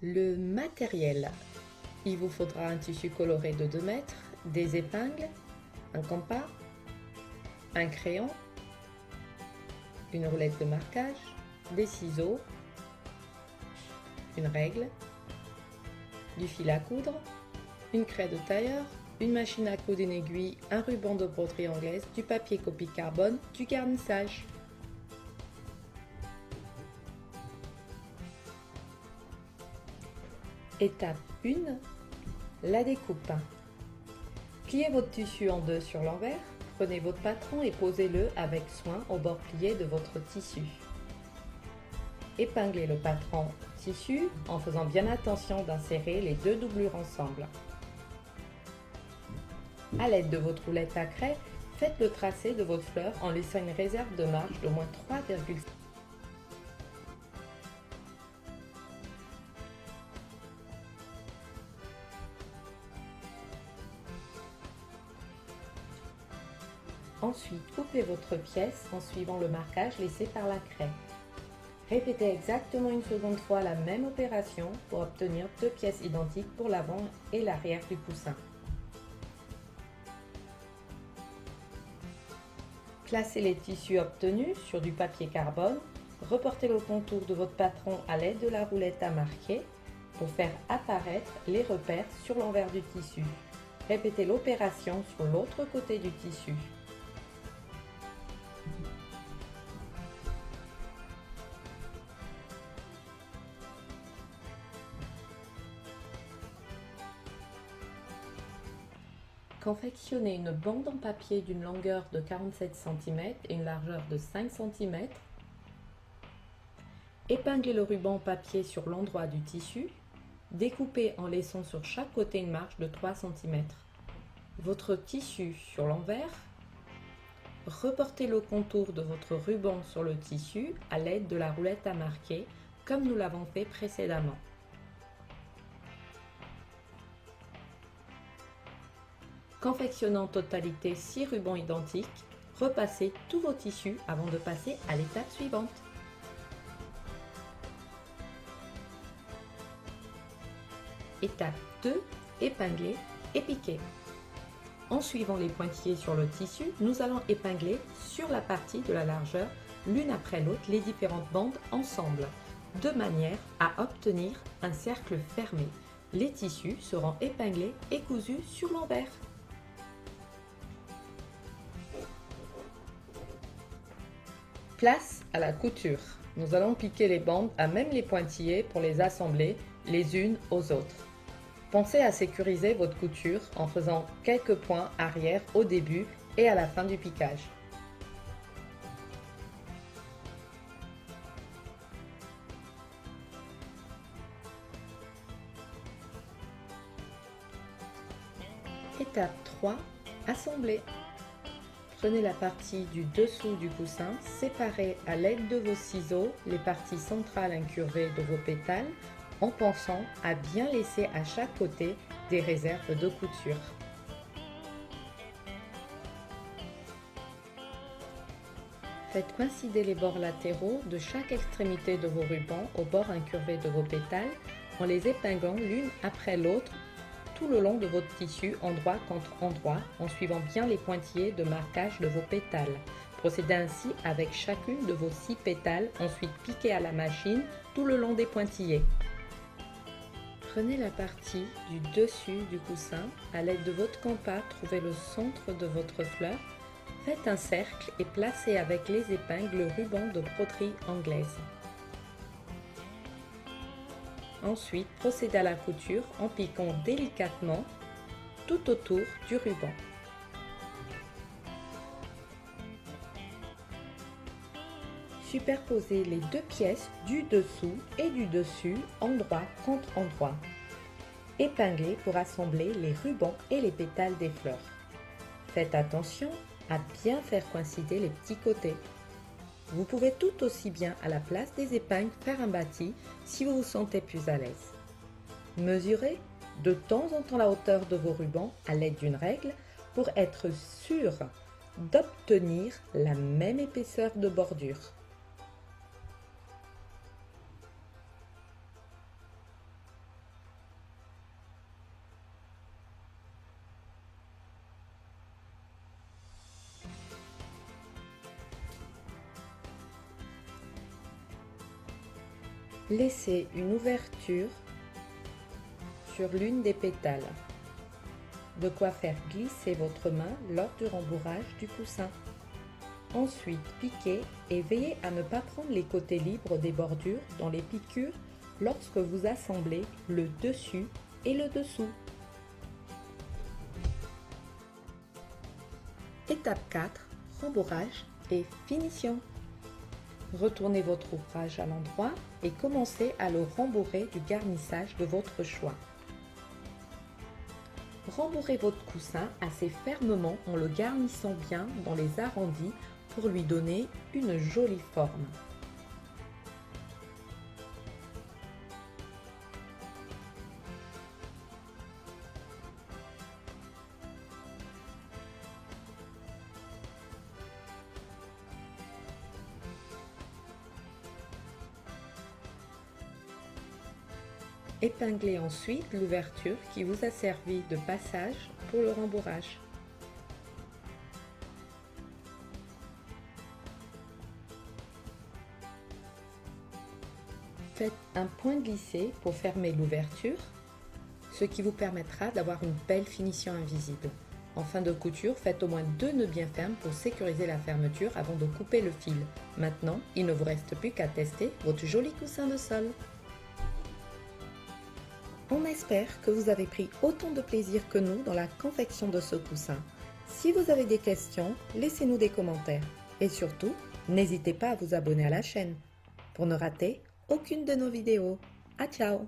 Le matériel. Il vous faudra un tissu coloré de 2 mètres, des épingles, un compas, un crayon, une roulette de marquage, des ciseaux, une règle, du fil à coudre, une craie de tailleur, une machine à coudre, une aiguille, un ruban de broderie anglaise, du papier copie carbone, du garnissage. Étape 1, la découpe. Pliez votre tissu en deux sur l'envers, prenez votre patron et posez-le avec soin au bord plié de votre tissu. Épinglez le patron tissu en faisant bien attention d'insérer les deux doublures ensemble. À l'aide de votre roulette à craie, faites le tracé de votre fleur en laissant une réserve de marge d'au moins 3,5 cm. Ensuite, coupez votre pièce en suivant le marquage laissé par la craie. Répétez exactement une seconde fois la même opération pour obtenir deux pièces identiques pour l'avant et l'arrière du coussin. Placez les tissus obtenus sur du papier carbone, reportez le contour de votre patron à l'aide de la roulette à marquer pour faire apparaître les repères sur l'envers du tissu. Répétez l'opération sur l'autre côté du tissu. Confectionnez une bande en papier d'une longueur de 47 cm et une largeur de 5 cm. Épinglez le ruban papier sur l'endroit du tissu. Découpez en laissant sur chaque côté une marge de 3 cm. Votre tissu sur l'envers. Reportez le contour de votre ruban sur le tissu à l'aide de la roulette à marquer, comme nous l'avons fait précédemment. Confectionnez en totalité 6 rubans identiques. Repassez tous vos tissus avant de passer à l'étape suivante. Étape 2, épingler et piquer. En suivant les pointillés sur le tissu, nous allons épingler sur la partie de la largeur, l'une après l'autre, les différentes bandes ensemble, de manière à obtenir un cercle fermé. Les tissus seront épinglés et cousus sur l'envers. Place à la couture. Nous allons piquer les bandes à même les pointillés pour les assembler les unes aux autres. Pensez à sécuriser votre couture en faisant quelques points arrière au début et à la fin du piquage. Étape 3, assembler. Prenez la partie du dessous du coussin, séparez à l'aide de vos ciseaux les parties centrales incurvées de vos pétales en pensant à bien laisser à chaque côté des réserves de couture. Faites coïncider les bords latéraux de chaque extrémité de vos rubans au bord incurvé de vos pétales en les épinglant l'une après l'autre tout le long de votre tissu, endroit contre endroit, en suivant bien les pointillés de marquage de vos pétales. Procédez ainsi avec chacune de vos 6 pétales, ensuite piquez à la machine tout le long des pointillés. Prenez la partie du dessus du coussin, à l'aide de votre compas, trouvez le centre de votre fleur, faites un cercle et placez avec les épingles le ruban de broderie anglaise. Ensuite, procédez à la couture en piquant délicatement tout autour du ruban. Superposez les deux pièces du dessous et du dessus, endroit contre endroit. Épinglez pour assembler les rubans et les pétales des fleurs. Faites attention à bien faire coïncider les petits côtés. Vous pouvez tout aussi bien, à la place des épingles, faire un bâti si vous vous sentez plus à l'aise. Mesurez de temps en temps la hauteur de vos rubans à l'aide d'une règle pour être sûr d'obtenir la même épaisseur de bordure. Laissez une ouverture sur l'une des pétales. De quoi faire glisser votre main lors du rembourrage du coussin. Ensuite, piquez et veillez à ne pas prendre les côtés libres des bordures dans les piqûres lorsque vous assemblez le dessus et le dessous. Étape 4, rembourrage et finition. Retournez votre ouvrage à l'endroit et commencez à le rembourrer du garnissage de votre choix. Rembourrez votre coussin assez fermement en le garnissant bien dans les arrondis pour lui donner une jolie forme. Épinglez ensuite l'ouverture qui vous a servi de passage pour le rembourrage. Faites un point glissé pour fermer l'ouverture, ce qui vous permettra d'avoir une belle finition invisible. En fin de couture, faites au moins 2 nœuds bien fermes pour sécuriser la fermeture avant de couper le fil. Maintenant, il ne vous reste plus qu'à tester votre joli coussin de sol. On espère que vous avez pris autant de plaisir que nous dans la confection de ce coussin. Si vous avez des questions, laissez-nous des commentaires. Et surtout, n'hésitez pas à vous abonner à la chaîne pour ne rater aucune de nos vidéos. À ciao!